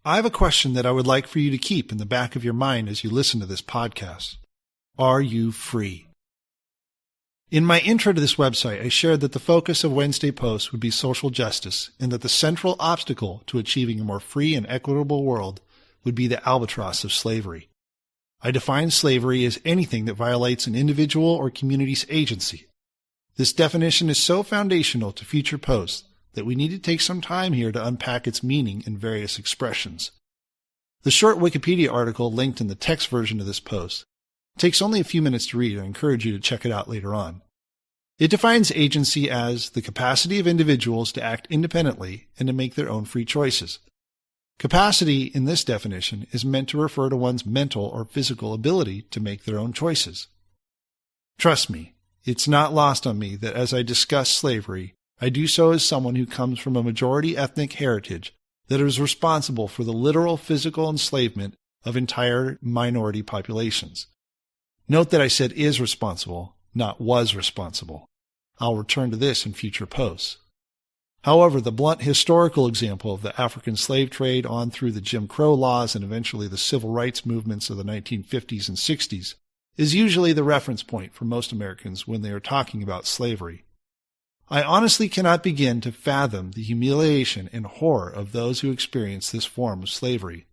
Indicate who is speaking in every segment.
Speaker 1: I have a question that I would like for you to keep in the back of your mind as you listen to this podcast. Are you free? In my intro to this website, I shared that the focus of Wednesday Post would be social justice and that the central obstacle to achieving a more free and equitable world would be the albatross of slavery. I define slavery as anything that violates an individual or community's agency. This definition is so foundational to future posts that we need to take some time here to unpack its meaning in various expressions. The short Wikipedia article linked in the text version of this post takes only a few minutes to read. I encourage you to check it out later on. It defines agency as the capacity of individuals to act independently and to make their own free choices. Capacity in this definition is meant to refer to one's mental or physical ability to make their own choices. Trust me, it's not lost on me that as I discuss slavery, I do so as someone who comes from a majority ethnic heritage that is responsible for the literal physical enslavement of entire minority populations. Note that I said is responsible, not was responsible. I'll return to this in future posts. However, the blunt historical example of the African slave trade on through the Jim Crow laws and eventually the civil rights movements of the 1950s and 60s is usually the reference point for most Americans when they are talking about slavery. I honestly cannot begin to fathom the humiliation and horror of those who experience this form of slavery.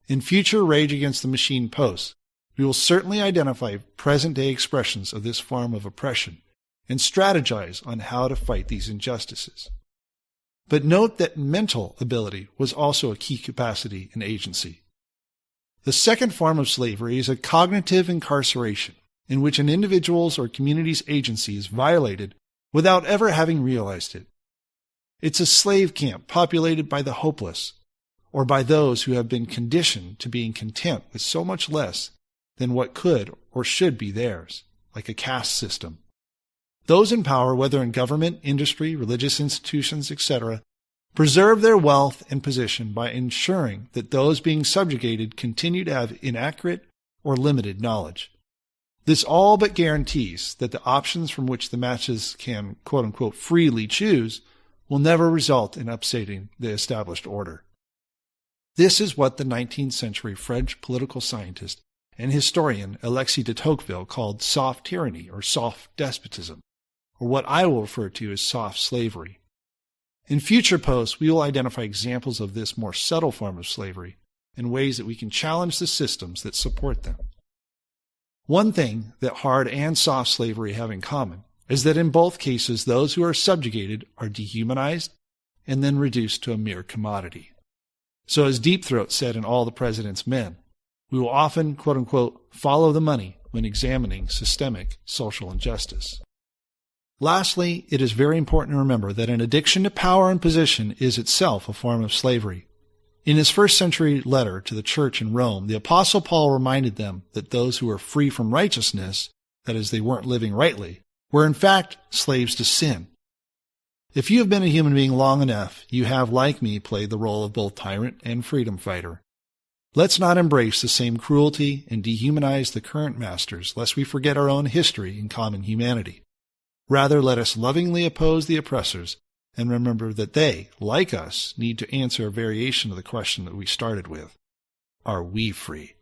Speaker 1: In future Rage Against the Machine posts, we will certainly identify present-day expressions of this form of oppression and strategize on how to fight these injustices. But note that mental ability was also a key capacity and agency. The second form of slavery is a cognitive incarceration, in which an individual's or community's agency is violated without ever having realized it. It's a slave camp populated by the hopeless, or by those who have been conditioned to being content with so much less than what could or should be theirs, like a caste system. Those in power, whether in government, industry, religious institutions, etc., preserve their wealth and position by ensuring that those being subjugated continue to have inaccurate or limited knowledge. This all but guarantees that the options from which the masses can, quote-unquote, freely choose will never result in upsetting the established order. This is what the 19th century French political scientist and historian Alexis de Tocqueville called soft tyranny or soft despotism, or what I will refer to as soft slavery. In future posts, we will identify examples of this more subtle form of slavery and ways that we can challenge the systems that support them. One thing that hard and soft slavery have in common is that in both cases those who are subjugated are dehumanized and then reduced to a mere commodity. So as Deep Throat said in All the President's Men, we will often, quote-unquote, follow the money when examining systemic social injustice. Lastly, it is very important to remember that an addiction to power and position is itself a form of slavery. In his first-century letter to the church in Rome, the Apostle Paul reminded them that those who were free from righteousness, that is, they weren't living rightly, were in fact slaves to sin. If you have been a human being long enough, you have, like me, played the role of both tyrant and freedom fighter. Let's not embrace the same cruelty and dehumanize the current masters, lest we forget our own history and common humanity. Rather, let us lovingly oppose the oppressors and remember that they, like us, need to answer a variation of the question that we started with. Are we free?